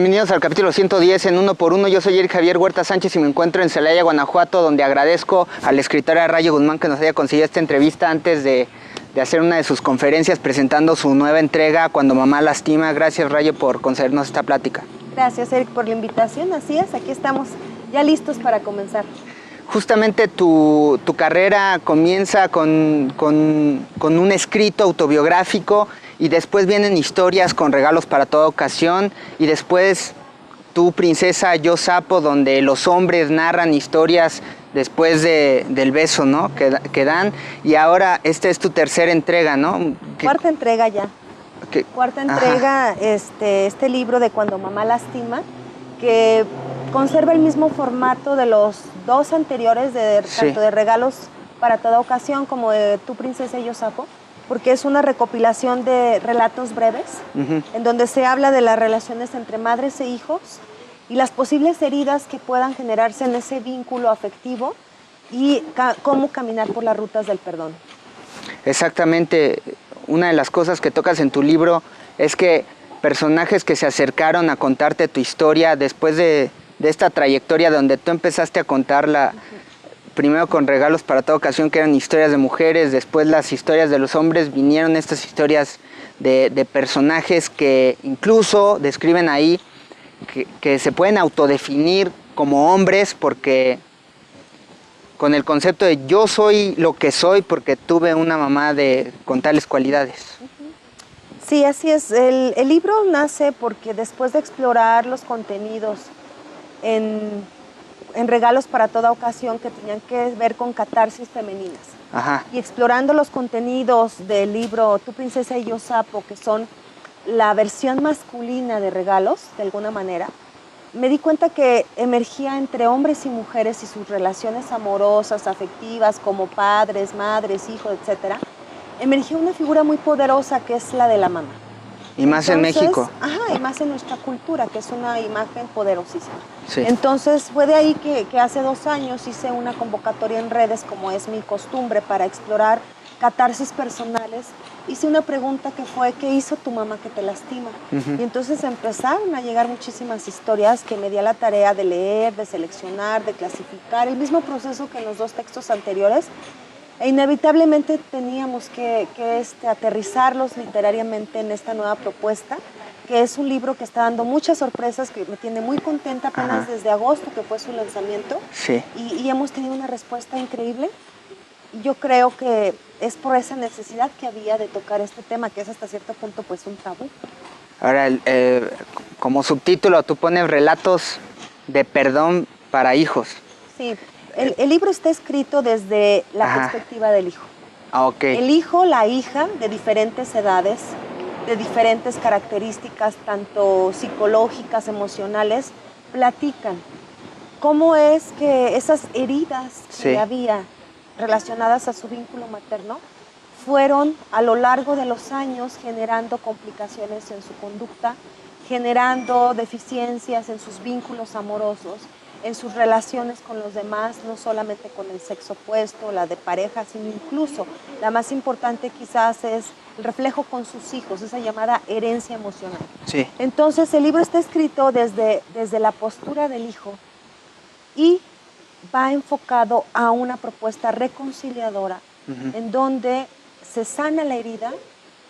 Bienvenidos al capítulo 110 en Uno por Uno. Yo soy Eric Javier Huerta Sánchez y me encuentro en Celaya, Guanajuato, donde agradezco a la escritora Rayo Guzmán que nos haya conseguido esta entrevista antes de hacer una de sus conferencias presentando su nueva entrega Cuando Mamá Lastima. Gracias, Rayo, por concedernos esta plática. Gracias, Eric, por la invitación. Así es, aquí estamos ya listos para comenzar. Justamente tu carrera comienza con un escrito autobiográfico y después vienen historias con regalos para toda ocasión y después Tu Princesa Yo Sapo, donde los hombres narran historias después del beso, ¿no? que dan, y ahora esta es tu tercera entrega, ¿no? Cuarta entrega ya. Cuarta entrega, Ajá. este libro de Cuando Mamá Lastima, que conserva el mismo formato de los dos anteriores, tanto de regalos para toda ocasión como de Tu Princesa y Yo Sapo, porque es una recopilación de relatos breves, en donde se habla de las relaciones entre madres e hijos y las posibles heridas que puedan generarse en ese vínculo afectivo y cómo caminar por las rutas del perdón. Exactamente. Una de las cosas que tocas en tu libro es que personajes que se acercaron a contarte tu historia después de esta trayectoria donde tú empezaste a contarla, primero con regalos para toda ocasión, que eran historias de mujeres, después las historias de los hombres, vinieron estas historias de personajes que incluso describen ahí que se pueden autodefinir como hombres porque con el concepto de yo soy lo que soy porque tuve una mamá con tales cualidades. Sí, así es. El libro nace porque después de explorar los contenidos en regalos para toda ocasión que tenían que ver con catarsis femeninas, y explorando los contenidos del libro Tu Princesa y Yo Sapo, que son la versión masculina de regalos, de alguna manera, me di cuenta que emergía entre hombres y mujeres y sus relaciones amorosas, afectivas, como padres, madres, hijos, etc. Emergía una figura muy poderosa que es la de la mamá. Y más en México. Y más en nuestra cultura, que es una imagen poderosísima. Sí. Entonces fue de ahí que hace 2 años hice una convocatoria en redes, como es mi costumbre, para explorar catarsis personales. Hice una pregunta que fue, ¿qué hizo tu mamá que te lastima? Y entonces empezaron a llegar muchísimas historias que me di a la tarea de leer, de seleccionar, de clasificar, el mismo proceso que en los 2 textos anteriores. E inevitablemente teníamos que aterrizarlos literariamente en esta nueva propuesta, que es un libro que está dando muchas sorpresas, que me tiene muy contenta apenas desde agosto, que fue su lanzamiento. Sí. Y hemos tenido una respuesta increíble. Yo creo que es por esa necesidad que había de tocar este tema, que es hasta cierto punto pues un tabú. Ahora, como subtítulo tú pones relatos de perdón para hijos. Sí. El libro está escrito desde la perspectiva del hijo. El hijo, la hija, de diferentes edades, de diferentes características, tanto psicológicas, emocionales, platican cómo es que esas heridas que había relacionadas a su vínculo materno fueron a lo largo de los años generando complicaciones en su conducta, generando deficiencias en sus vínculos amorosos, en sus relaciones con los demás, no solamente con el sexo opuesto, la de pareja, sino incluso, la más importante quizás es el reflejo con sus hijos, esa llamada herencia emocional. Sí. Entonces el libro está escrito desde la postura del hijo y va enfocado a una propuesta reconciliadora en donde se sana la herida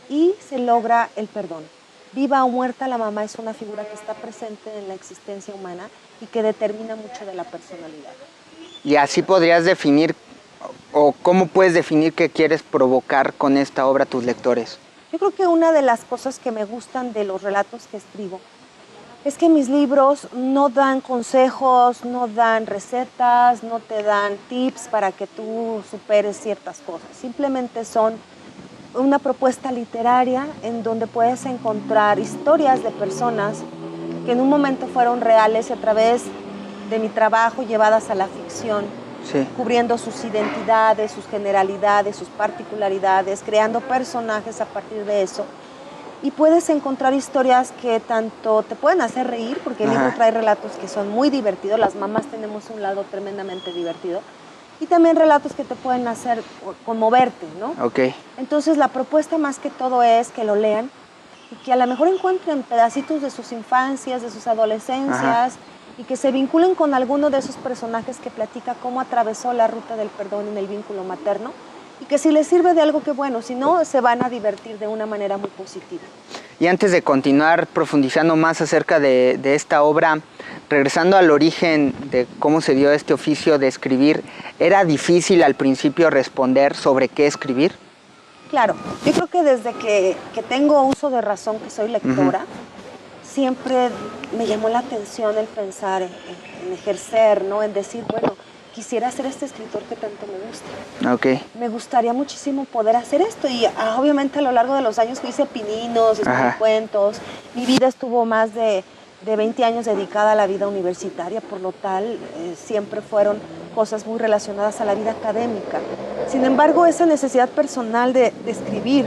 y se logra el perdón. Viva o muerta, la mamá es una figura que está presente en la existencia humana y que determina mucho de la personalidad. Y así podrías definir, o cómo puedes definir qué quieres provocar con esta obra a tus lectores. Yo creo que una de las cosas que me gustan de los relatos que escribo es que mis libros no dan consejos, no dan recetas, no te dan tips para que tú superes ciertas cosas. Simplemente son una propuesta literaria en donde puedes encontrar historias de personas que en un momento fueron reales y a través de mi trabajo llevadas a la ficción, cubriendo sus identidades, sus generalidades, sus particularidades, creando personajes a partir de eso. Y puedes encontrar historias que tanto te pueden hacer reír, porque el libro trae relatos que son muy divertidos, las mamás tenemos un lado tremendamente divertido, y también relatos que te pueden hacer conmoverte, ¿no? Okay. Entonces la propuesta más que todo es que lo lean, y que a lo mejor encuentren pedacitos de sus infancias, de sus adolescencias, y que se vinculen con alguno de esos personajes que platica cómo atravesó la ruta del perdón en el vínculo materno, y que si les sirve de algo, que bueno, si no, se van a divertir de una manera muy positiva. Y antes de continuar profundizando más acerca de esta obra, regresando al origen de cómo se dio este oficio de escribir, ¿era difícil al principio responder sobre qué escribir? Claro, yo creo que desde que tengo uso de razón, que soy lectora, siempre me llamó la atención el pensar en ejercer, ¿no? En decir, bueno, quisiera ser este escritor que tanto me gusta. Okay. Me gustaría muchísimo poder hacer esto, y obviamente a lo largo de los años hice pininos, escribí cuentos. Mi vida estuvo más de 20 años dedicada a la vida universitaria, por lo tal siempre fueron cosas muy relacionadas a la vida académica. Sin embargo, esa necesidad personal de escribir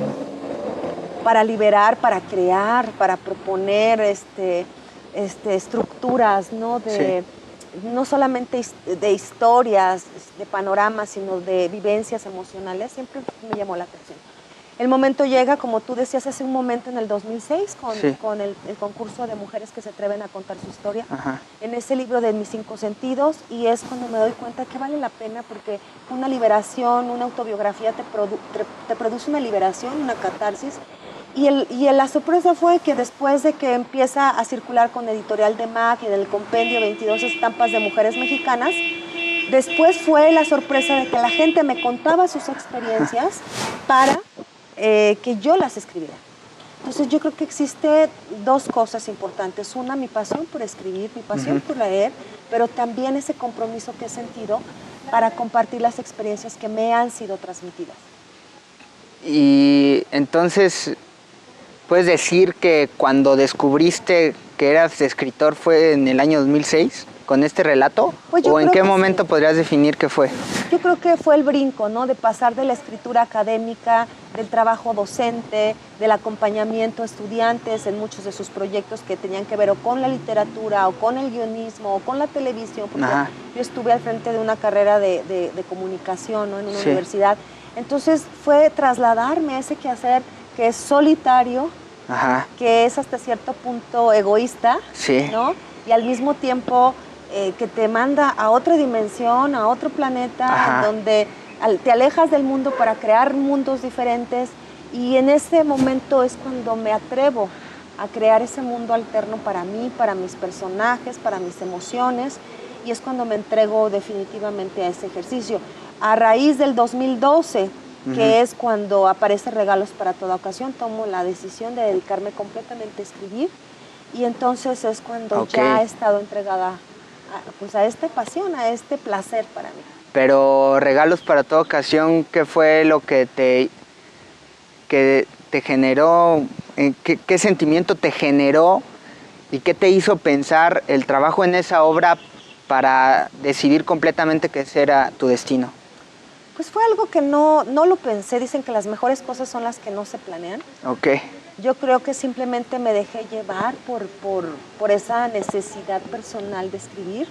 para liberar, para crear, para proponer estructuras, ¿no? No solamente de historias, de panoramas, sino de vivencias emocionales, siempre me llamó la atención. El momento llega, como tú decías hace un momento, en el 2006, con el concurso de mujeres que se atreven a contar su historia, en ese libro de Mis 5 sentidos, y es cuando me doy cuenta que vale la pena, porque una liberación, una autobiografía te produce una liberación, una catarsis. Y la sorpresa fue que después de que empieza a circular con Editorial de Mac y en el compendio 22 estampas de mujeres mexicanas, después fue la sorpresa de que la gente me contaba sus experiencias para que yo las escribiera. Entonces yo creo que existe dos cosas importantes. Una, mi pasión por escribir, mi pasión por leer, pero también ese compromiso que he sentido para compartir las experiencias que me han sido transmitidas. Y entonces, ¿puedes decir que cuando descubriste que eras escritor fue en el año 2006 con este relato? Pues ¿O en qué momento podrías definir que fue? Yo creo que fue el brinco, ¿no? De pasar de la escritura académica, del trabajo docente, del acompañamiento a estudiantes en muchos de sus proyectos que tenían que ver o con la literatura, o con el guionismo, o con la televisión, porque yo estuve al frente de una carrera de comunicación, ¿no? En una universidad. Entonces fue trasladarme a ese quehacer que es solitario, que es hasta cierto punto egoísta, ¿no? Y al mismo tiempo que te manda a otra dimensión, a otro planeta, donde te alejas del mundo para crear mundos diferentes, y en ese momento es cuando me atrevo a crear ese mundo alterno para mí, para mis personajes, para mis emociones, y es cuando me entrego definitivamente a ese ejercicio. A raíz del 2012, que es cuando aparece Regalos para toda ocasión, tomo la decisión de dedicarme completamente a escribir, y entonces es cuando ya he estado entregada a esta pasión, a este placer para mí. Pero Regalos para toda ocasión, ¿qué fue lo que te generó? ¿Qué sentimiento te generó y qué te hizo pensar el trabajo en esa obra para decidir completamente que ese era tu destino? Pues fue algo que no lo pensé. Dicen que las mejores cosas son las que no se planean. Yo creo que simplemente me dejé llevar por esa necesidad personal de escribir,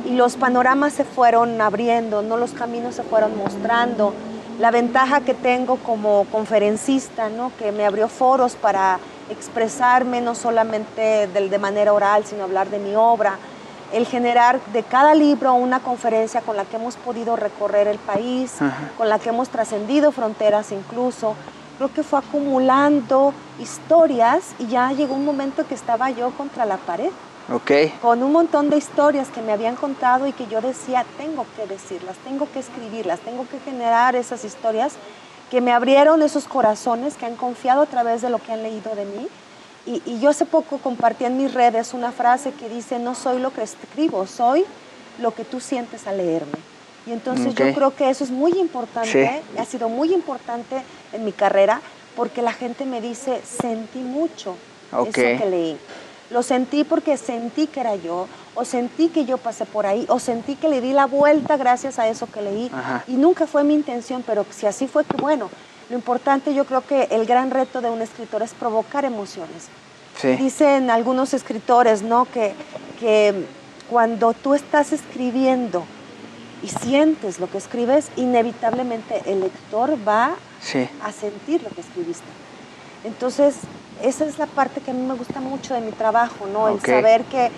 y los panoramas se fueron abriendo, ¿no? Los caminos se fueron mostrando. La ventaja que tengo como conferencista, ¿no? Que me abrió foros para expresarme, no solamente de manera oral, sino hablar de mi obra. El generar de cada libro una conferencia con la que hemos podido recorrer el país, con la que hemos trascendido fronteras incluso. Creo que fue acumulando historias, y ya llegó un momento que estaba yo contra la pared. Con un montón de historias que me habían contado y que yo decía, tengo que decirlas, tengo que escribirlas, tengo que generar esas historias que me abrieron esos corazones que han confiado a través de lo que han leído de mí. Y yo hace poco compartí en mis redes una frase que dice, no soy lo que escribo, soy lo que tú sientes al leerme. Y entonces yo creo que eso es muy importante, ha sido muy importante en mi carrera, porque la gente me dice, sentí mucho eso que leí. Lo sentí porque sentí que era yo, o sentí que yo pasé por ahí, o sentí que le di la vuelta gracias a eso que leí. Y nunca fue mi intención, pero si así fue, que bueno. Lo importante, yo creo que el gran reto de un escritor es provocar emociones. Dicen algunos escritores, ¿no? Que cuando tú estás escribiendo y sientes lo que escribes, inevitablemente el lector va a sentir lo que escribiste. Entonces, esa es la parte que a mí me gusta mucho de mi trabajo, ¿no? El Ok. saber que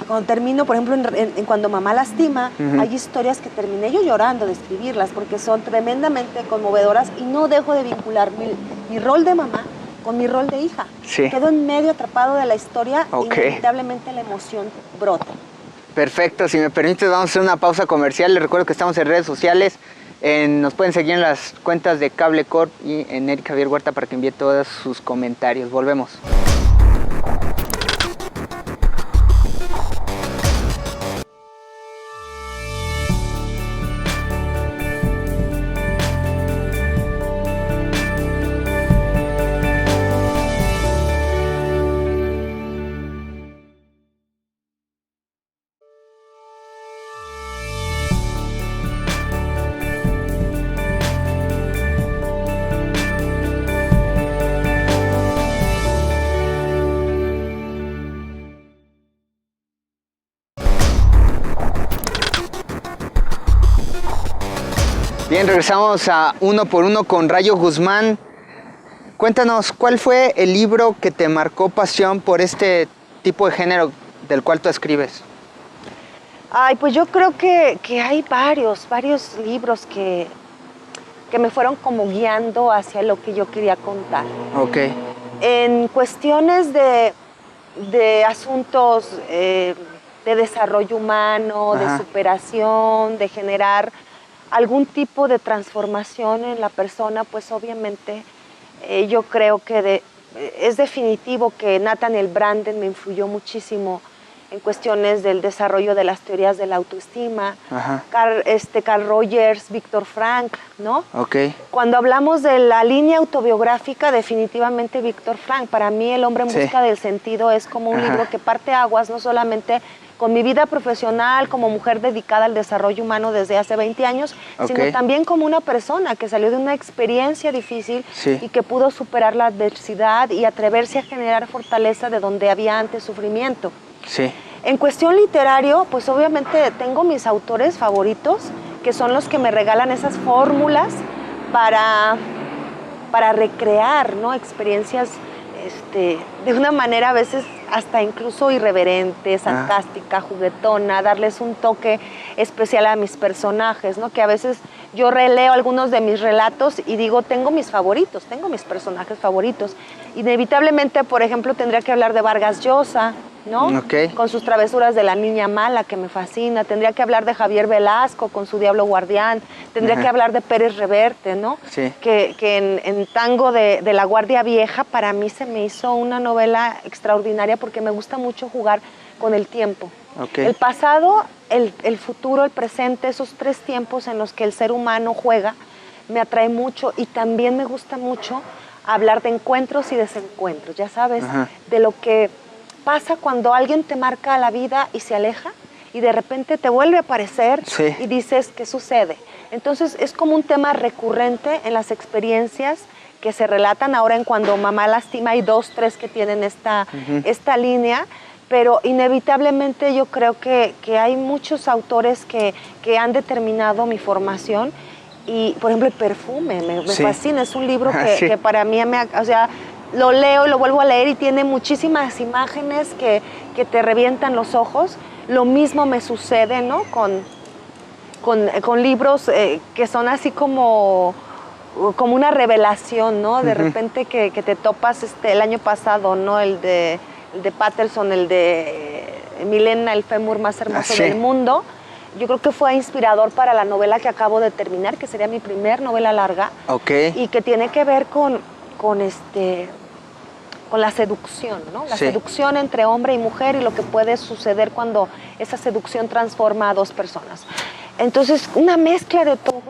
cuando termino, por ejemplo, en Cuando mamá lastima, hay historias que terminé yo llorando de escribirlas porque son tremendamente conmovedoras y no dejo de vincular mi rol de mamá con mi rol de hija. Sí. Quedo en medio atrapado de la historia, Ok. inevitablemente la emoción brota. Perfecto, si me permites vamos a hacer una pausa comercial. Les recuerdo que estamos en redes sociales. Nos pueden seguir en las cuentas de Cable Corp y en Eric Javier Huerta para que envíe todos sus comentarios. Volvemos. Bien, regresamos a Uno por Uno con Rayo Guzmán. Cuéntanos, ¿cuál fue el libro que te marcó pasión por este tipo de género del cual tú escribes? Ay, pues yo creo que hay varios libros que me fueron como guiando hacia lo que yo quería contar. Ok, En cuestiones de asuntos de desarrollo humano, Ajá. de superación, de generar algún tipo de transformación en la persona, pues obviamente yo creo que es definitivo que Nathaniel Branden me influyó muchísimo en cuestiones del desarrollo de las teorías de la autoestima, Ajá. Carl Rogers, Víctor Frank, ¿no? ok, Cuando hablamos de la línea autobiográfica, definitivamente Víctor Frank. Para mí, El hombre en Sí. busca del sentido es como un Ajá. libro que parte aguas, no solamente con mi vida profesional, como mujer dedicada al desarrollo humano desde hace 20 años, Ok. sino también como una persona que salió de una experiencia difícil Sí. y que pudo superar la adversidad y atreverse a generar fortaleza de donde había antes sufrimiento. sí, En cuestión literario, pues obviamente tengo mis autores favoritos, que son los que me regalan esas fórmulas para recrear, ¿no? Experiencias de una manera a veces hasta incluso irreverente, sarcástica, juguetona, darles un toque especial a mis personajes, ¿no? Que a veces yo releo algunos de mis relatos y digo, tengo mis favoritos, tengo mis personajes favoritos. Inevitablemente, por ejemplo, tendría que hablar de Vargas Llosa, ¿no? Ok. Con sus travesuras de la niña mala, que me fascina. Tendría que hablar de Javier Velasco con su Diablo Guardián. Tendría Ajá. que hablar de Pérez Reverte, ¿no? Sí. Que en Tango de la Guardia Vieja para mí se me hizo una novela extraordinaria porque me gusta mucho jugar con el tiempo. Ok. El pasado, el futuro, el presente, esos tres tiempos en los que el ser humano juega, me atrae mucho y también me gusta mucho hablar de encuentros y desencuentros, ya sabes, Ajá. de lo que pasa cuando alguien te marca la vida y se aleja y de repente te vuelve a aparecer Sí. y dices, ¿qué sucede? Entonces es como un tema recurrente en las experiencias que se relatan ahora en Cuando mamá lastima. Hay 2, 3 que tienen esta línea, pero inevitablemente yo creo que hay muchos autores que han determinado mi formación. Y, por ejemplo, El perfume, me Sí. fascina. Es un libro Sí. que para mí, o sea, lo leo y lo vuelvo a leer y tiene muchísimas imágenes que te revientan los ojos. Lo mismo me sucede, ¿no? Con libros que son así como una revelación, ¿no? De repente que te topas el año pasado, ¿no? El de Patterson, el de Milena, el fémur más hermoso Sí. del mundo. Yo creo que fue inspirador para la novela que acabo de terminar, que sería mi primer novela larga. Ok. Y que tiene que ver con la seducción, ¿no? La Sí. seducción entre hombre y mujer y lo que puede suceder cuando esa seducción transforma a dos personas. Entonces, una mezcla de todo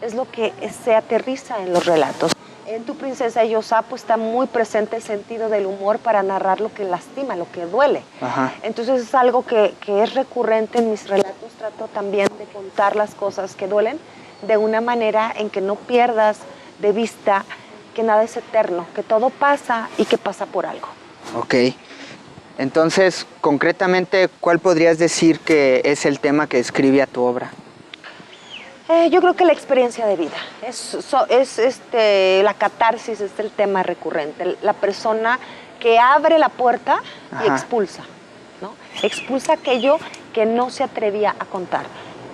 es lo que se aterriza en los relatos. En Tu princesa Yosapo está muy presente el sentido del humor para narrar lo que lastima, lo que duele. Ajá. Entonces es algo que es recurrente en mis relatos. Trato también de contar las cosas que duelen de una manera en que no pierdas de vista que nada es eterno, que todo pasa y que pasa por algo. Ok. Entonces, concretamente, ¿cuál podrías decir que es el tema que describe a tu obra? Yo creo que la experiencia de vida es la catarsis, es el tema recurrente. La persona que abre la puerta y Ajá. expulsa, ¿no? Expulsa aquello que no se atrevía a contar,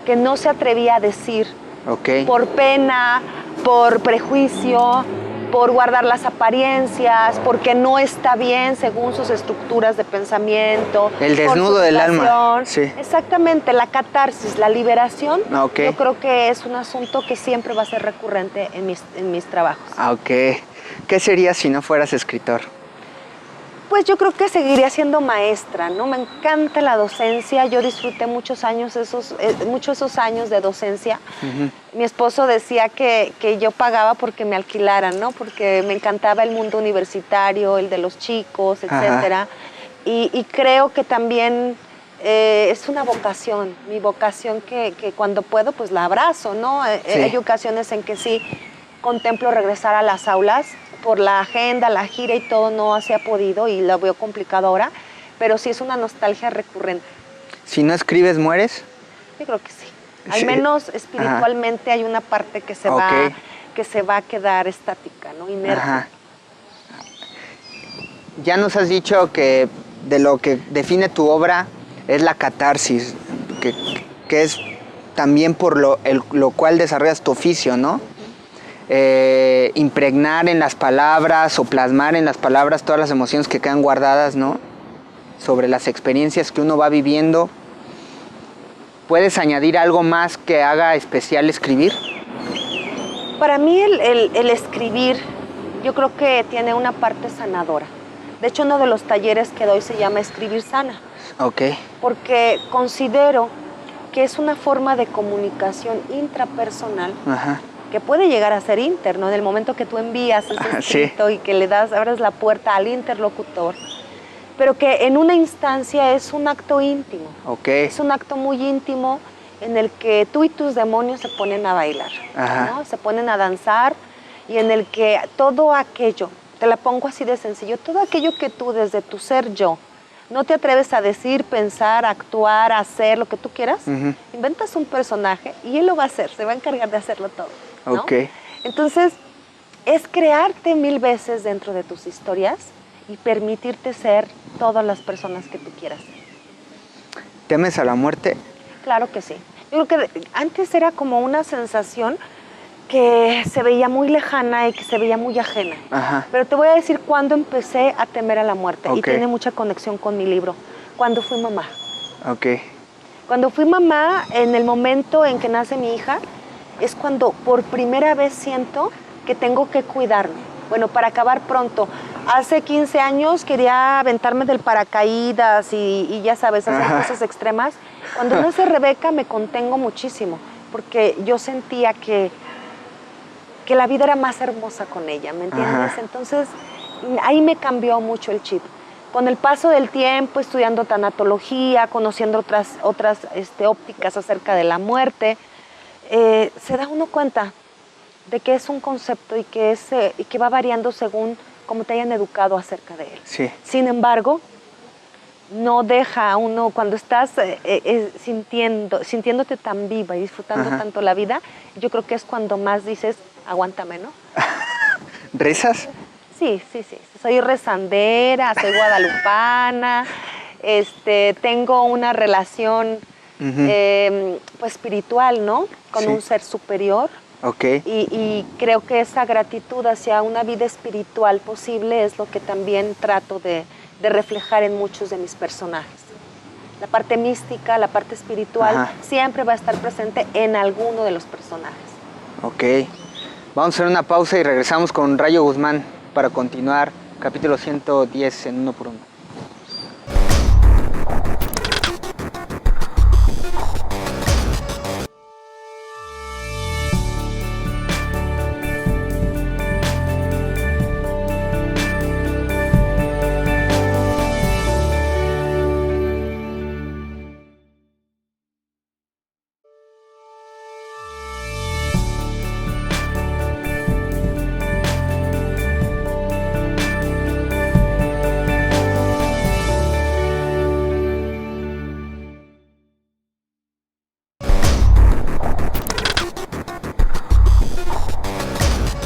que no se atrevía a decir, Ok. por pena, por prejuicio, por guardar las apariencias, porque no está bien según sus estructuras de pensamiento. El por desnudo su del alma, situación. sí. Exactamente, la catarsis, la liberación, Ok. yo creo que es un asunto que siempre va a ser recurrente en mis trabajos. Ok. ¿Qué serías si no fueras escritor? Pues yo creo que seguiría siendo maestra, ¿no? Me encanta la docencia, yo disfruté muchos esos años de docencia. Mi esposo decía que yo pagaba porque me alquilaran, ¿no? Porque me encantaba el mundo universitario, el de los chicos, etcétera. Y creo que también es una vocación, mi vocación que cuando puedo pues la abrazo, ¿no? Sí. Hay ocasiones en que sí contemplo regresar a las aulas, por la agenda, la gira y todo no se ha podido y lo veo complicado ahora, pero sí es una nostalgia recurrente. Si no escribes, ¿mueres? Yo creo que sí. Al Sí. menos espiritualmente hay una parte que se va a quedar estática, ¿no? Inerte. Ajá. Ya nos has dicho que de lo que define tu obra es la catarsis, que es también por lo cual desarrollas tu oficio, ¿no? Impregnar en las palabras o plasmar en las palabras todas las emociones que quedan guardadas, ¿no? Sobre las experiencias que uno va viviendo. ¿Puedes añadir algo más que haga especial escribir? Para mí el escribir, yo creo que tiene una parte sanadora. De hecho, uno de los talleres que doy se llama Escribir Sana. Ok. Porque considero que es una forma de comunicación intrapersonal. Ajá. Que puede llegar a ser interno en el momento que tú envías ese escrito y que abres la puerta al interlocutor, pero que en una instancia es un acto íntimo. Ok. Es un acto muy íntimo en el que tú y tus demonios se ponen a bailar, ¿no? Se ponen a danzar y en el que todo aquello, te la pongo así de sencillo, todo aquello que tú desde tu ser yo no te atreves a decir, pensar, actuar, hacer, lo que tú quieras, inventas un personaje y él lo va a hacer, se va a encargar de hacerlo todo, ¿no? Ok. Entonces, es crearte 1000 veces dentro de tus historias y permitirte ser todas las personas que tú quieras ser. ¿Temes a la muerte? Claro que sí. Yo creo que antes era como una sensación que se veía muy lejana y que se veía muy ajena. Ajá. Pero te voy a decir cuándo empecé a temer a la muerte. Y Ok. tiene mucha conexión con mi libro. Cuando fui mamá. Ok. Cuando fui mamá, en el momento en que nace mi hija, es cuando por primera vez siento que tengo que cuidarme. Bueno, para acabar pronto. Hace 15 años quería aventarme del paracaídas y ya sabes, hacer cosas extremas. Cuando nace Rebeca me contengo muchísimo, porque yo sentía que la vida era más hermosa con ella, ¿me entiendes? Entonces, ahí me cambió mucho el chip. Con el paso del tiempo, estudiando tanatología, conociendo otras ópticas acerca de la muerte, se da uno cuenta de que es un concepto y que va variando según cómo te hayan educado acerca de él. Sí. Sin embargo, no deja a uno, cuando estás sintiéndote tan viva y disfrutando tanto la vida, yo creo que es cuando más dices, aguántame, ¿no? ¿Rezas? Sí. Soy rezandera, soy guadalupana, tengo una relación pues espiritual, ¿no? Con un ser superior. Ok. Y creo que esa gratitud hacia una vida espiritual posible es lo que también trato de reflejar en muchos de mis personajes. La parte mística, la parte espiritual, siempre va a estar presente en alguno de los personajes. Ok. Vamos a hacer una pausa y regresamos con Rayo Guzmán para continuar capítulo 110 en Uno por Uno.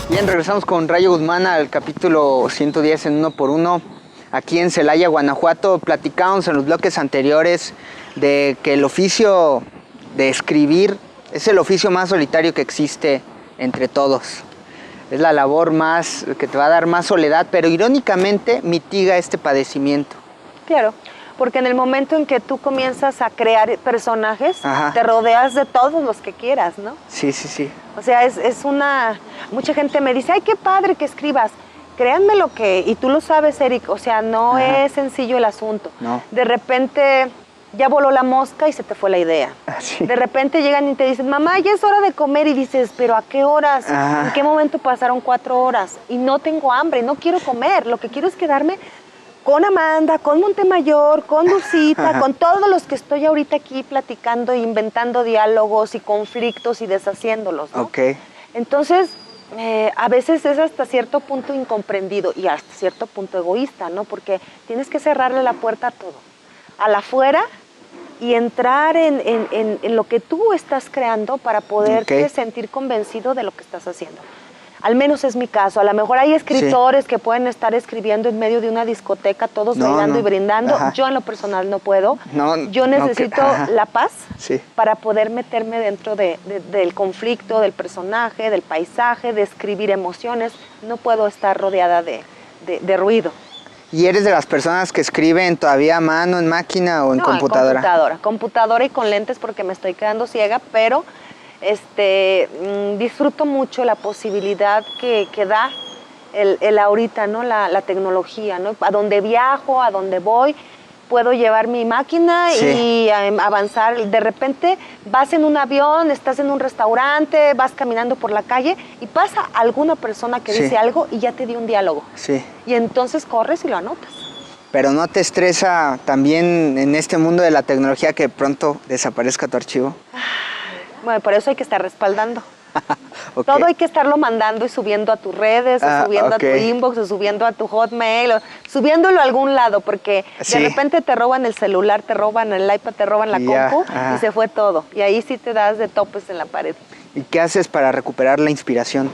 Bien, regresamos con Rayo Guzmán al capítulo 110 en Uno por Uno. aquí en Celaya, Guanajuato. Platicábamos en los bloques anteriores de que el oficio de escribir es el oficio más solitario que existe entre todos. Es la labor más que te va a dar más soledad, pero irónicamente mitiga este padecimiento. Claro, porque en el momento en que tú comienzas a crear personajes, Ajá. te rodeas de todos los que quieras, ¿no? Sí, sí, sí. O sea, es una... Mucha gente me dice, ay, qué padre que escribas. Créanme lo que... Y tú lo sabes, Eric, o sea, no Ajá. es sencillo el asunto. No. De repente ya voló la mosca y se te fue la idea. Sí. De repente llegan y te dicen, mamá, ya es hora de comer. Y dices, ¿pero a qué horas? Ajá. ¿En qué momento pasaron 4 horas? Y no tengo hambre, no quiero comer. Lo que quiero es quedarme con Amanda, con Montemayor, con Lucita, Ajá. con todos los que estoy ahorita aquí platicando, inventando diálogos y conflictos y deshaciéndolos, ¿no? Ok. Entonces, a veces es hasta cierto punto incomprendido y hasta cierto punto egoísta, ¿no? Porque tienes que cerrarle la puerta a todo, a la afuera, y entrar en lo que tú estás creando para poderte sentir convencido de lo que estás haciendo. Al menos es mi caso. A lo mejor hay escritores que pueden estar escribiendo en medio de una discoteca, todos bailando y brindando. Ajá. Yo en lo personal no puedo. No, Yo necesito la paz Sí. para poder meterme dentro del conflicto, del personaje, del paisaje, de escribir emociones. No puedo estar rodeada de ruido. ¿Y eres de las personas que escriben todavía a mano, en máquina o en computadora? Computadora y con lentes porque me estoy quedando ciega, pero disfruto mucho la posibilidad que da el ahorita, ¿no? La tecnología, ¿no? A donde viajo, a donde voy, puedo llevar mi máquina y avanzar. De repente vas en un avión, estás en un restaurante, vas caminando por la calle y pasa alguna persona que dice algo y ya te dio un diálogo. Sí. Y entonces corres y lo anotas. Pero ¿no te estresa también en este mundo de la tecnología que pronto desaparezca tu archivo? Bueno, por eso hay que estar respaldando. Todo hay que estarlo mandando y subiendo a tus redes, o subiendo a tu inbox, o subiendo a tu Hotmail, o subiéndolo a algún lado, porque de repente te roban el celular, te roban el iPad, te roban la compu y se fue todo. Y ahí sí te das de topes en la pared. ¿Y qué haces para recuperar la inspiración?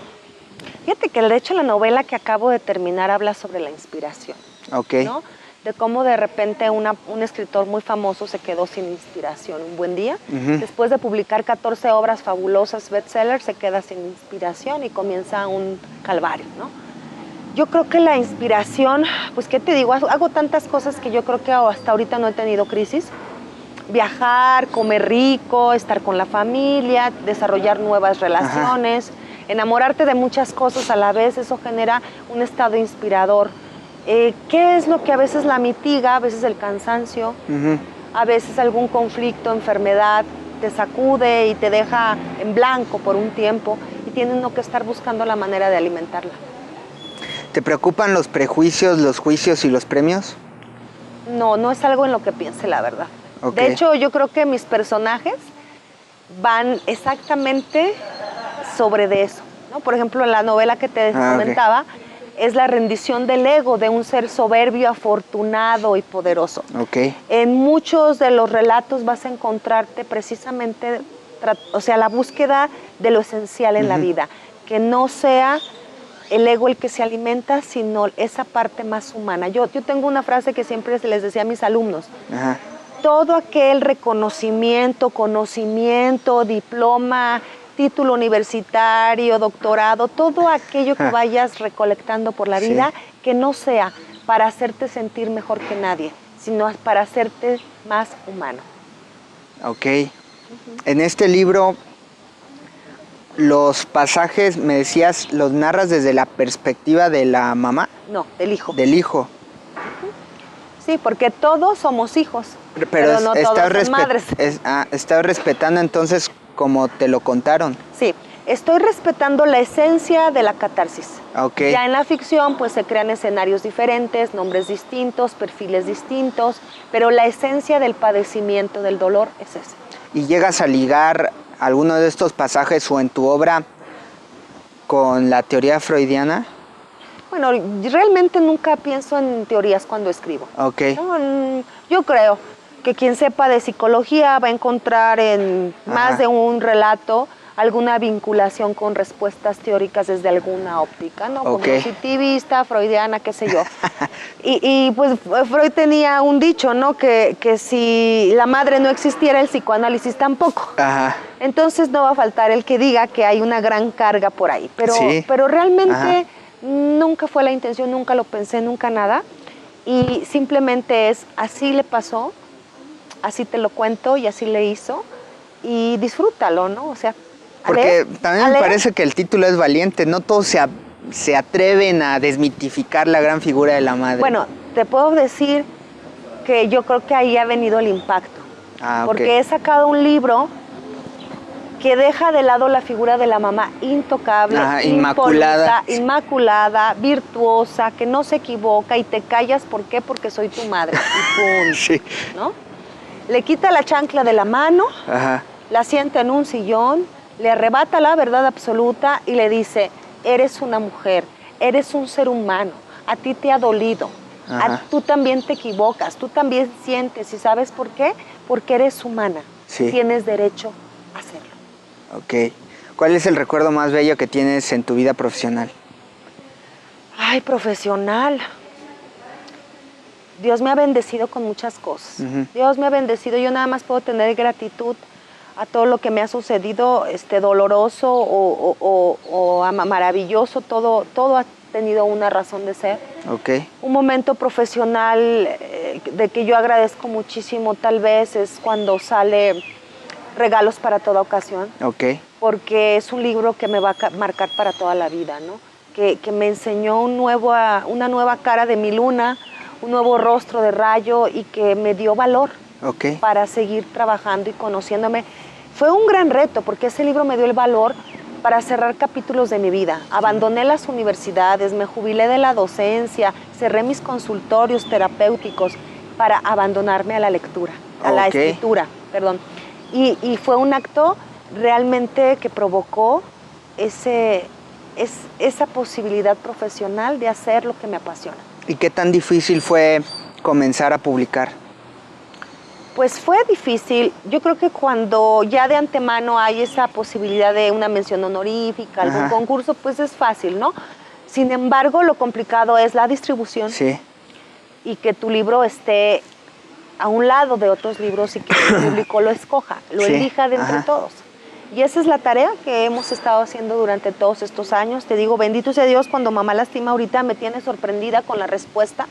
Fíjate que de hecho la novela que acabo de terminar habla sobre la inspiración. Ok. ¿No? De cómo de repente un escritor muy famoso se quedó sin inspiración un buen día. Después de publicar 14 obras fabulosas, bestsellers, se queda sin inspiración y comienza un calvario, ¿no? Yo creo que la inspiración, pues qué te digo, hago tantas cosas que yo creo que hasta ahorita no he tenido crisis. Viajar, comer rico, estar con la familia, desarrollar nuevas relaciones, enamorarte de muchas cosas a la vez, eso genera un estado inspirador. ¿Qué es lo que a veces la mitiga? A veces el cansancio, a veces algún conflicto, enfermedad, te sacude y te deja en blanco por un tiempo y tienes uno que estar buscando la manera de alimentarla. ¿Te preocupan los prejuicios, los juicios y los premios? No, no es algo en lo que piense, la verdad. Okay. De hecho, yo creo que mis personajes van exactamente sobre de eso, ¿no? Por ejemplo, la novela que te comentaba, es la rendición del ego de un ser soberbio, afortunado y poderoso. En muchos de los relatos vas a encontrarte precisamente, o sea, la búsqueda de lo esencial en la vida, que no sea el ego el que se alimenta, sino esa parte más humana. Yo tengo una frase que siempre les decía a mis alumnos, todo aquel reconocimiento, conocimiento, diploma, título universitario, doctorado, todo aquello que vayas recolectando por la vida, que no sea para hacerte sentir mejor que nadie, sino para hacerte más humano. Ok. En este libro, los pasajes, me decías, los narras desde la perspectiva de la mamá. No, del hijo. Del hijo. Sí, porque todos somos hijos, pero no todos son madres. Estás respetando entonces como te lo contaron. Sí, estoy respetando la esencia de la catarsis. Ya en la ficción pues se crean escenarios diferentes, nombres distintos, perfiles distintos, pero la esencia del padecimiento, del dolor es ese. ¿Y llegas a ligar alguno de estos pasajes o en tu obra con la teoría freudiana? Bueno, realmente nunca pienso en teorías cuando escribo. No, yo creo que quien sepa de psicología va a encontrar en más de un relato alguna vinculación con respuestas teóricas desde alguna óptica, ¿no? Como positivista, freudiana, qué sé yo. Y pues Freud tenía un dicho, ¿no? Que si la madre no existiera, el psicoanálisis tampoco. Ajá. Entonces no va a faltar el que diga que hay una gran carga por ahí. Pero realmente nunca fue la intención, nunca lo pensé, nunca nada. Y simplemente es, así le pasó, así te lo cuento y así le hizo. Y disfrútalo, ¿no? O sea, porque también me parece que el título es valiente, no todos se atreven a desmitificar la gran figura de la madre. Bueno, te puedo decir que yo creo que ahí ha venido el impacto. Porque he sacado un libro que deja de lado la figura de la mamá intocable, inmaculada, virtuosa, que no se equivoca y te callas, ¿por qué? Porque soy tu madre. Y ¡pum! Sí. ¿No? Le quita la chancla de la mano, la sienta en un sillón, le arrebata la verdad absoluta y le dice, eres una mujer, eres un ser humano, a ti te ha dolido, tú también te equivocas, tú también sientes, ¿y sabes por qué? Porque eres humana, tienes derecho a hacerlo. Ok. ¿Cuál es el recuerdo más bello que tienes en tu vida profesional? Ay, profesional. Dios me ha bendecido con muchas cosas. Dios me ha bendecido. Yo nada más puedo tener gratitud a todo lo que me ha sucedido, doloroso o maravilloso. Todo ha tenido una razón de ser. Okay. Un momento profesional de que yo agradezco muchísimo, tal vez, es cuando sale Regalos para toda ocasión. Okay. Porque es un libro que me va a marcar para toda la vida, ¿no? Que me enseñó una nueva cara de mi luna, un nuevo rostro de Rayo y que me dio valor para seguir trabajando y conociéndome. Fue un gran reto porque ese libro me dio el valor para cerrar capítulos de mi vida. Abandoné las universidades, me jubilé de la docencia, cerré mis consultorios terapéuticos para abandonarme a la lectura, a la escritura, perdón. Y fue un acto realmente que provocó esa posibilidad profesional de hacer lo que me apasiona. ¿Y qué tan difícil fue comenzar a publicar? Pues fue difícil. Yo creo que cuando ya de antemano hay esa posibilidad de una mención honorífica, algún concurso, pues es fácil, ¿no? Sin embargo, lo complicado es la distribución. Sí. Y que tu libro esté a un lado de otros libros y que el público lo escoja, lo elija de entre todos. Y esa es la tarea que hemos estado haciendo durante todos estos años. Te digo, bendito sea Dios, cuando Mamá Lastima ahorita me tiene sorprendida con la respuesta.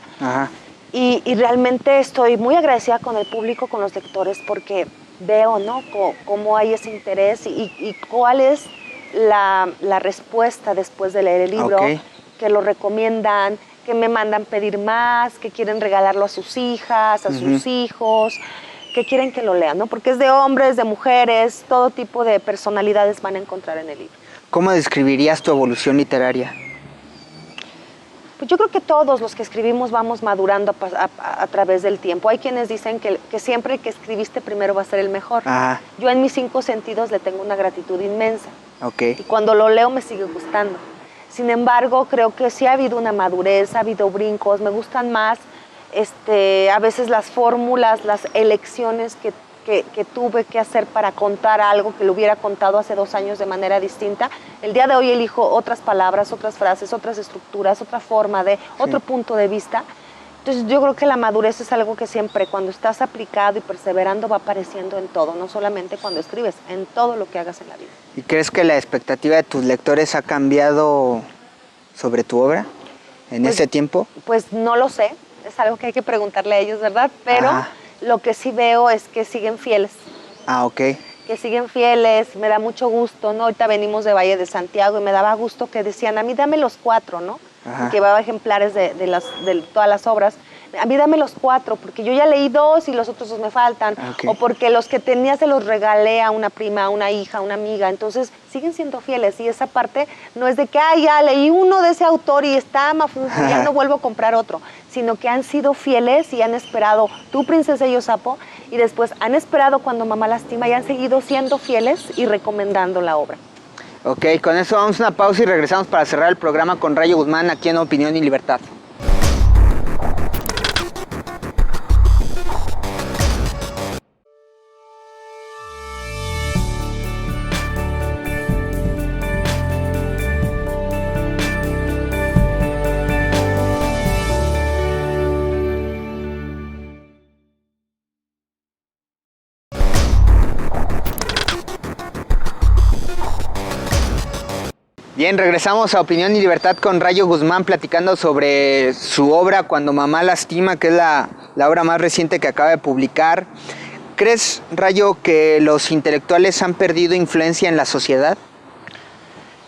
Y realmente estoy muy agradecida con el público, con los lectores, porque veo, ¿no?, cómo hay ese interés y cuál es la respuesta después de leer el libro, que lo recomiendan, que me mandan pedir más, que quieren regalarlo a sus hijas, a sus hijos, que quieren que lo lean, ¿no? Porque es de hombres, de mujeres, todo tipo de personalidades van a encontrar en el libro. ¿Cómo describirías tu evolución literaria? Pues yo creo que todos los que escribimos vamos madurando a través del tiempo. Hay quienes dicen que siempre que escribiste primero va a ser el mejor. Yo en mis 5 sentidos le tengo una gratitud inmensa. Y cuando lo leo me sigue gustando. Sin embargo, creo que sí ha habido una madurez, ha habido brincos, me gustan más a veces las fórmulas, las elecciones que tuve que hacer para contar algo que lo hubiera contado hace 2 años de manera distinta. El día de hoy elijo otras palabras, otras frases, otras estructuras, otra forma otro punto de vista. Entonces yo creo que la madurez es algo que siempre cuando estás aplicado y perseverando va apareciendo en todo, no solamente cuando escribes, en todo lo que hagas en la vida. ¿Y crees que la expectativa de tus lectores ha cambiado sobre tu obra en ese tiempo? Pues no lo sé, es algo que hay que preguntarle a ellos, ¿verdad? Pero lo que sí veo es que siguen fieles. Que siguen fieles, me da mucho gusto, ¿no? Ahorita venimos de Valle de Santiago y me daba gusto que decían, a mí dame los 4, ¿no? Y llevaba ejemplares de todas las obras. A mí dame los 4, porque yo ya leí 2 y los otros 2 me faltan. O porque los que tenía se los regalé a una prima, a una hija, a una amiga. Entonces siguen siendo fieles y esa parte no es de que, ya leí uno de ese autor y está mafufa, ya no vuelvo a comprar otro. Sino que han sido fieles y han esperado Tu princesa y yo sapo y después han esperado Cuando Mamá Lastima y han seguido siendo fieles y recomendando la obra. Ok, con eso vamos a una pausa y regresamos para cerrar el programa con Rayo Guzmán aquí en Opinión y Libertad. Bien, regresamos a Opinión y Libertad con Rayo Guzmán platicando sobre su obra Cuando mamá lastima, que es la obra más reciente que acaba de publicar. ¿Crees, Rayo, que los intelectuales han perdido influencia en la sociedad?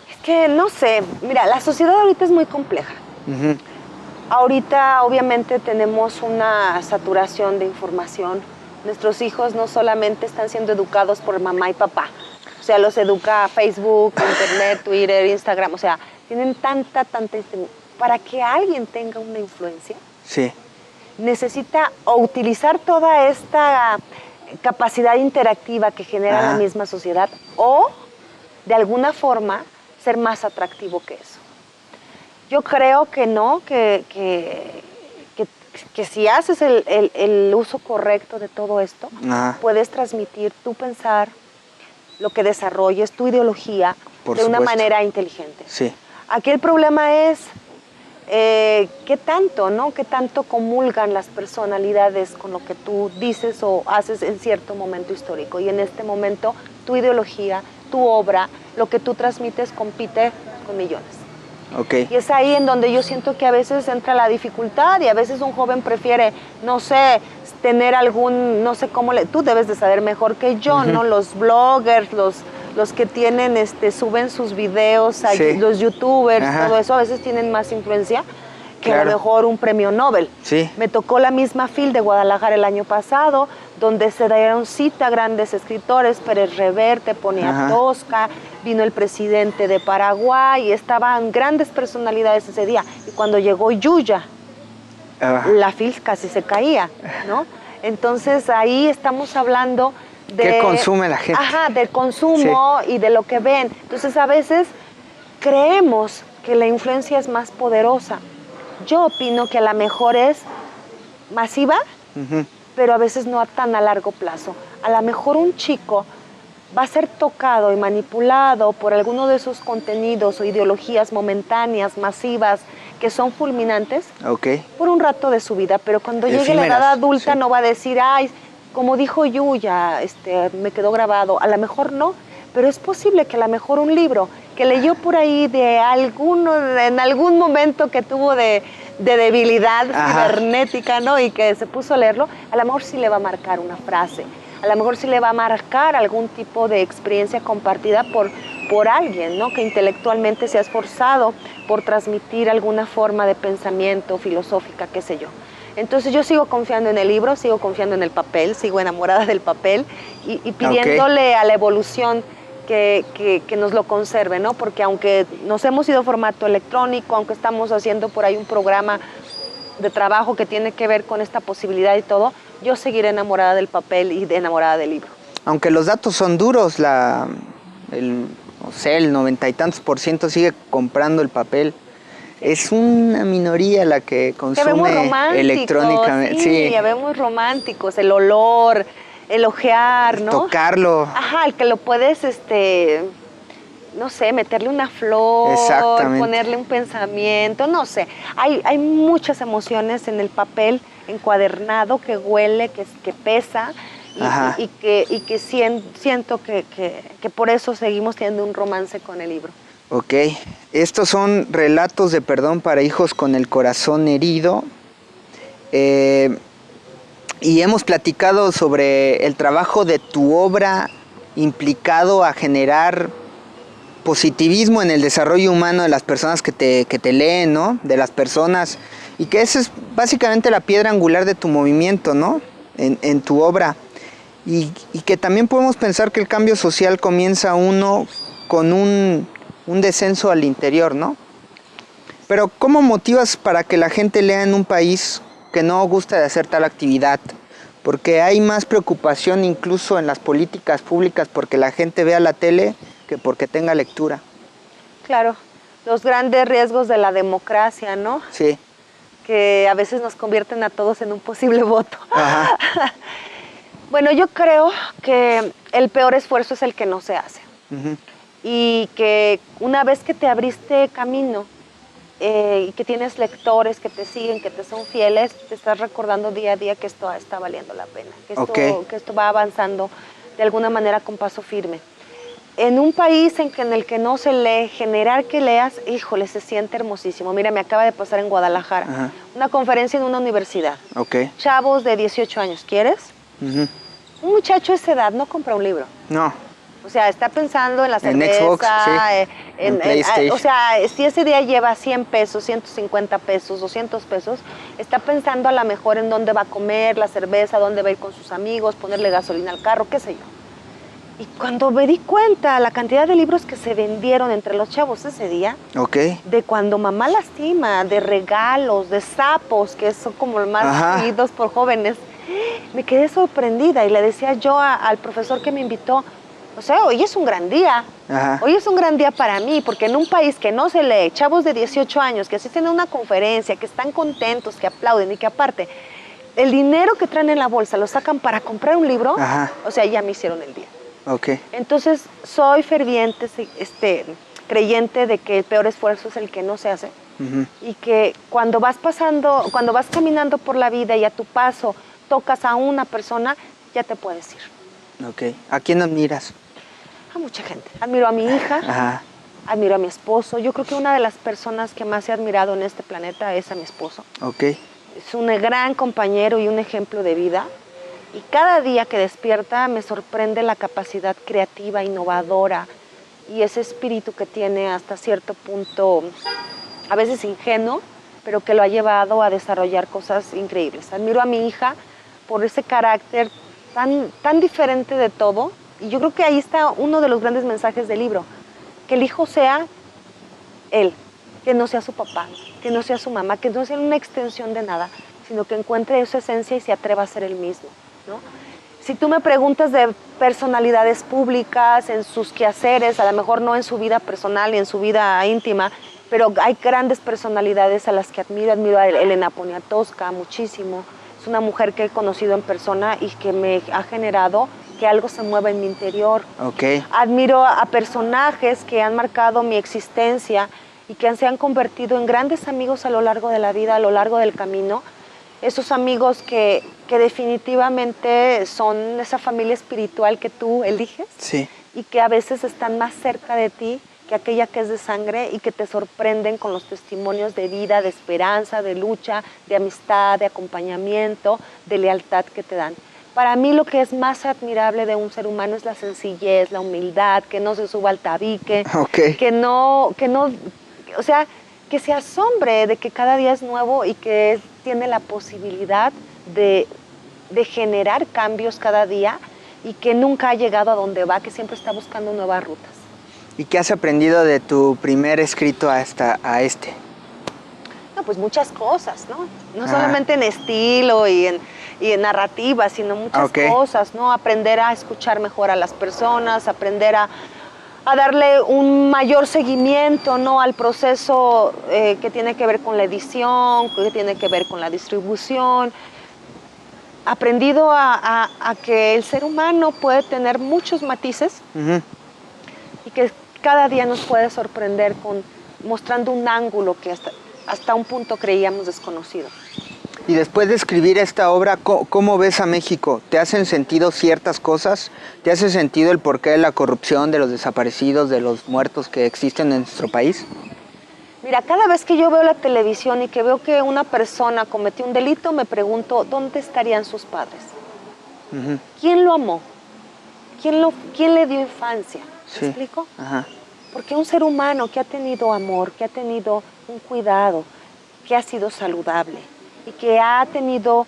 Es que no sé, mira, la sociedad ahorita es muy compleja. Uh-huh. Ahorita obviamente tenemos una saturación de información. Nuestros hijos no solamente están siendo educados por mamá y papá, o sea, los educa Facebook, Internet, Twitter, Instagram, o sea, tienen tanta, para que alguien tenga una influencia, sí, necesita o utilizar toda esta capacidad interactiva que genera la misma sociedad o, de alguna forma, ser más atractivo que eso. Yo creo que no, que si haces el uso correcto de todo esto, puedes transmitir tu pensar, lo que desarrolles, tu ideología, de una manera inteligente. Sí. Aquí el problema es qué tanto, ¿no? Qué tanto comulgan las personalidades con lo que tú dices o haces en cierto momento histórico. Y en este momento tu ideología, tu obra, lo que tú transmites compite con millones. Okay. Y es ahí en donde yo siento que a veces entra la dificultad y a veces un joven prefiere, no sé, tener algún, no sé cómo, tú debes de saber mejor que yo, ¿no? Los bloggers, los que tienen, suben sus videos, los youtubers, todo eso, a veces tienen más influencia que a lo mejor un premio Nobel. Sí. Me tocó la misma FIL de Guadalajara el año pasado, donde se dieron cita a grandes escritores, Pérez Reverte, Poniatowska, vino el presidente de Paraguay, y estaban grandes personalidades ese día. Y cuando llegó Yuya, la FIL casi se caía, ¿no? Entonces ahí estamos hablando de... ¿Qué consume la gente? Del consumo y de lo que ven. Entonces a veces creemos que la influencia es más poderosa. Yo opino que a lo mejor es masiva, pero a veces no tan a largo plazo. A lo mejor un chico va a ser tocado y manipulado por alguno de esos contenidos o ideologías momentáneas, masivas, que son fulminantes, por un rato de su vida, pero cuando llegue la edad adulta no va a decir, ay, como dijo Yuya, me quedó grabado. A lo mejor no, pero es posible que a lo mejor un libro que leyó por ahí en algún momento que tuvo de debilidad cibernética, ¿no? Y que se puso a leerlo, a lo mejor sí le va a marcar una frase, a lo mejor sí le va a marcar algún tipo de experiencia compartida por alguien, ¿no? Que intelectualmente se ha esforzado por transmitir alguna forma de pensamiento filosófica, qué sé yo. Entonces yo sigo confiando en el libro, sigo confiando en el papel, sigo enamorada del papel y pidiéndole a la evolución que nos lo conserve, ¿no? Porque aunque nos hemos ido a formato electrónico, aunque estamos haciendo por ahí un programa de trabajo que tiene que ver con esta posibilidad y todo, yo seguiré enamorada del papel y enamorada del libro. Aunque los datos son duros, el 90 y tantos % sigue comprando el papel. Es una minoría la que consume electrónicamente. Sí, ya vemos románticos, el olor, el ojear, ¿no? Tocarlo. El que lo puedes, no sé, meterle una flor, ponerle un pensamiento, no sé. Hay muchas emociones en el papel encuadernado que huele, que pesa y que siento que por eso seguimos teniendo un romance con el libro. Ok, estos son relatos de perdón para hijos con el corazón herido. Y hemos platicado sobre el trabajo de tu obra implicado a generar positivismo en el desarrollo humano de las personas que te leen, ¿no? De las personas. Y que esa es básicamente la piedra angular de tu movimiento, ¿no? En tu obra. Y que también podemos pensar que el cambio social comienza uno con un descenso al interior, ¿no? Pero ¿cómo motivas para que la gente lea en un país que no gusta de hacer tal actividad? Porque hay más preocupación incluso en las políticas públicas porque la gente vea la tele que porque tenga lectura. Claro, los grandes riesgos de la democracia, ¿no? Sí. Que a veces nos convierten a todos en un posible voto. Bueno, yo creo que el peor esfuerzo es el que no se hace. Y que una vez que te abriste camino y que tienes lectores que te siguen, que te son fieles, te estás recordando día a día que esto está valiendo la pena, que esto va avanzando de alguna manera con paso firme. en un país en el que no se lee, generar que leas, híjole, se siente hermosísimo. Mira, me acaba de pasar en Guadalajara, Ajá. una conferencia en una universidad. Ok. Chavos de 18 años, ¿quieres? Ujú. Un muchacho de esa edad no compra un libro. No, O sea, está pensando en la en cerveza, Xbox, sí. En PlayStation. o sea, si ese día lleva 100 pesos, 150 pesos, 200 pesos, está pensando a lo mejor en dónde va a comer, la cerveza, dónde va a ir con sus amigos, ponerle gasolina al carro, qué sé yo. Y cuando me di cuenta la cantidad de libros que se vendieron entre los chavos ese día, Ok. de cuando mamá lastima, de regalos, de sapos, que son como los más Ajá. seguidos por jóvenes, me quedé sorprendida y le decía yo al profesor que me invitó, o sea, hoy es un gran día. Ajá. Hoy es un gran día para mí, porque en un país que no se lee, chavos de 18 años que asisten a una conferencia, que están contentos, que aplauden y que aparte, el dinero que traen en la bolsa lo sacan para comprar un libro, Ajá. o sea, ya me hicieron el día. Ok. Entonces, soy ferviente, creyente de que el peor esfuerzo es el que no se hace. Ujú. Y que cuando vas caminando por la vida y a tu paso tocas a una persona, ya te puedes ir. Ok. ¿A quién admiras? A mucha gente. Admiro a mi hija, Ajá. admiro a mi esposo. Yo creo que una de las personas que más he admirado en este planeta es a mi esposo. Ok. Es un gran compañero y un ejemplo de vida. Y cada día que despierta me sorprende la capacidad creativa, innovadora y ese espíritu que tiene hasta cierto punto, a veces ingenuo, pero que lo ha llevado a desarrollar cosas increíbles. Admiro a mi hija por ese carácter tan diferente de todo. Y yo creo que ahí está uno de los grandes mensajes del libro. Que el hijo sea él, que no sea su papá, que no sea su mamá, que no sea una extensión de nada, sino que encuentre esa esencia y se atreva a ser él mismo, ¿no? Si tú me preguntas de personalidades públicas, en sus quehaceres, a lo mejor no en su vida personal ni en su vida íntima, pero hay grandes personalidades a las que admiro. Admiro a Elena Poniatowska muchísimo. Es una mujer que he conocido en persona y que me ha generado que algo se mueva en mi interior. Ok. Admiro a personajes que han marcado mi existencia y que se han convertido en grandes amigos a lo largo de la vida, a lo largo del camino. Esos amigos que definitivamente son esa familia espiritual que tú eliges. Sí. Y que a veces están más cerca de ti que aquella que es de sangre y que te sorprenden con los testimonios de vida, de esperanza, de lucha, de amistad, de acompañamiento, de lealtad que te dan. Para mí lo que es más admirable de un ser humano es la sencillez, la humildad, que no se suba al tabique, Ok. o sea, que se asombre de que cada día es nuevo y que tiene la posibilidad de generar cambios cada día y que nunca ha llegado a donde va, que siempre está buscando nuevas rutas. ¿Y qué has aprendido de tu primer escrito a este? No, pues muchas cosas, ¿no? No solamente en estilo y en narrativa, sino muchas cosas, ¿no? Aprender a escuchar mejor a las personas, aprender a darle un mayor seguimiento, ¿no? Al proceso que tiene que ver con la edición, que tiene que ver con la distribución. Aprendido a que el ser humano puede tener muchos matices y que cada día nos puede sorprender mostrando un ángulo que hasta un punto creíamos desconocido. Y después de escribir esta obra, ¿cómo ves a México? ¿Te hacen sentido ciertas cosas? ¿Te hace sentido el porqué de la corrupción, de los desaparecidos, de los muertos que existen en nuestro país? Mira, cada vez que yo veo la televisión y que veo que una persona cometió un delito, me pregunto, ¿dónde estarían sus padres? ¿Quién lo amó? ¿Quién le dio infancia? ¿Me explico? Ajá. Porque un ser humano que ha tenido amor, que ha tenido un cuidado, que ha sido saludable y que ha tenido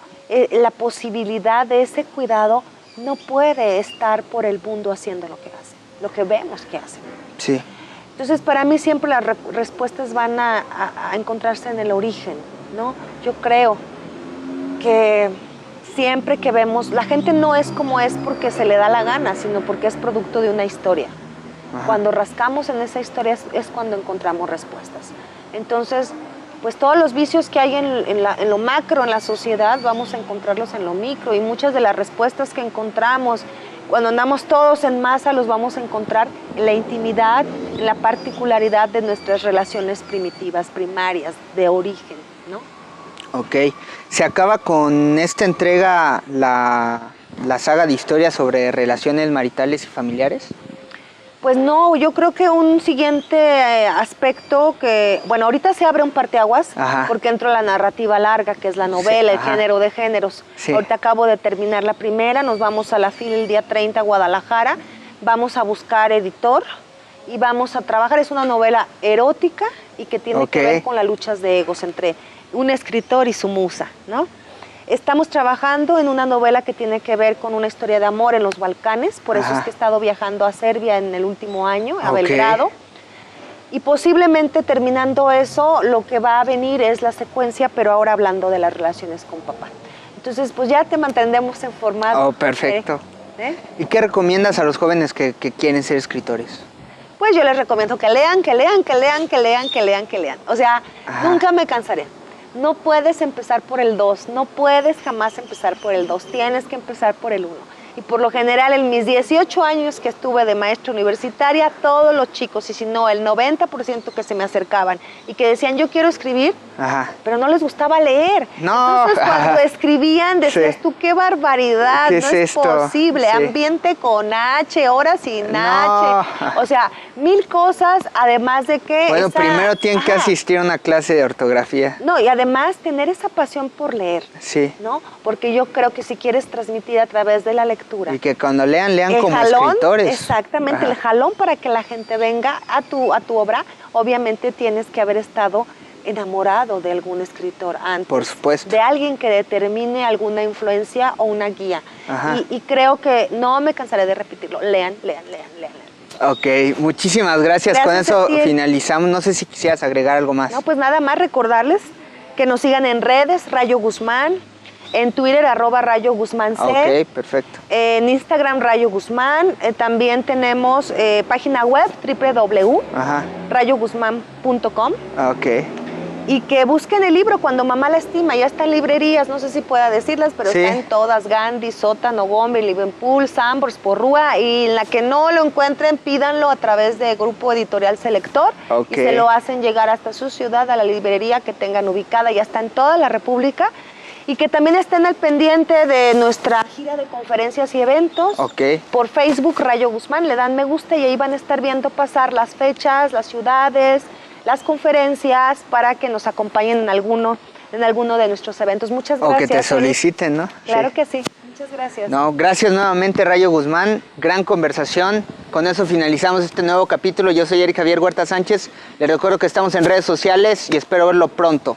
la posibilidad de ese cuidado, no puede estar por el mundo haciendo lo que hace, lo que vemos que hace. Sí. Entonces, para mí siempre las respuestas van a encontrarse en el origen, ¿no? Yo creo que siempre que vemos, la gente no es como es porque se le da la gana, sino porque es producto de una historia. Ajá. Cuando rascamos en esa historia es cuando encontramos respuestas. Entonces, pues todos los vicios que hay en lo macro, en la sociedad, vamos a encontrarlos en lo micro, y muchas de las respuestas que encontramos cuando andamos todos en masa los vamos a encontrar en la intimidad, en la particularidad de nuestras relaciones primitivas, primarias, de origen, ¿no? Ok. ¿Se acaba con esta entrega la saga de historias sobre relaciones maritales y familiares? Pues no, yo creo que un siguiente aspecto que, bueno, ahorita se abre un parteaguas Ajá. porque entró la narrativa larga, que es la novela, Sí, el ajá. género de géneros. Sí. Ahorita acabo de terminar la primera, nos vamos a la FIL el día 30 a Guadalajara, vamos a buscar editor y vamos a trabajar. Es una novela erótica y que tiene que Ok. ver con las luchas de egos entre un escritor y su musa, ¿no? Estamos trabajando en una novela que tiene que ver con una historia de amor en los Balcanes, por eso Ajá. es que he estado viajando a Serbia en el último año, a Ok. Belgrado. Y posiblemente terminando eso, lo que va a venir es la secuencia, pero ahora hablando de las relaciones con papá. Entonces, pues ya te mantendremos informado. Oh, perfecto. ¿Eh? ¿Y qué recomiendas a los jóvenes que quieren ser escritores? Pues yo les recomiendo que lean, que lean, que lean, que lean, que lean, que lean. O sea, Ajá. nunca me cansaré. No puedes empezar por el 2, no puedes jamás empezar por el 2, tienes que empezar por el 1. Y por lo general, en mis 18 años que estuve de maestra universitaria, todos los chicos, y si no, el 90% que se me acercaban y que decían, yo quiero escribir, Ajá. pero no les gustaba leer. No. Entonces, cuando escribían, decías Sí. tú, qué barbaridad, ¿Qué no es es esto? posible. Sí. Ambiente con H, horas sin No. H. O sea, mil cosas, además de que... Bueno, esa- primero tienen que Ajá. asistir a una clase de ortografía. No, y además tener esa pasión por leer, Sí. ¿no? Porque yo creo que si quieres transmitir a través de la lectura... Y que cuando lean el como jalón, escritores. exactamente, Ajá. el jalón para que la gente venga a tu obra, obviamente tienes que haber estado enamorado de algún escritor antes. Por supuesto. De alguien que determine alguna influencia o una guía. Ajá. Y creo que no me cansaré de repetirlo. Lean, lean, lean, lean, lean. Ok, muchísimas gracias. Con Gracias a eso ti. finalizamos. No sé si quisieras agregar algo más. No, pues nada más recordarles que nos sigan en redes, Rayo Guzmán, en Twitter, @Rayo Guzmán C. Ok, perfecto. En Instagram, Rayo Guzmán. También tenemos página web, Ajá. www.rayoguzman.com. Ok. Y que busquen el libro Cuando Mamá Lastima. Ya está en librerías, no sé si pueda decirlas, pero Sí. está en todas: Gandhi, Sótano, Gombe, Liverpool, Sambors, Porrúa. Y en la que no lo encuentren, pídanlo a través de Grupo Editorial Selector. Ok. Y se lo hacen llegar hasta su ciudad, a la librería que tengan ubicada. Ya está en toda la República. Y que también estén al pendiente de nuestra gira de conferencias y eventos. Ok. Por Facebook, Rayo Guzmán, le dan me gusta y ahí van a estar viendo pasar las fechas, las ciudades, las conferencias, para que nos acompañen en alguno de nuestros eventos. Muchas O gracias. que te Eric. soliciten, ¿no? Claro Sí. que sí. Muchas gracias. No, gracias nuevamente, Rayo Guzmán. Gran conversación. Con eso finalizamos este nuevo capítulo. Yo soy Eric Javier Huerta Sánchez. Les recuerdo que estamos en redes sociales y espero verlo pronto.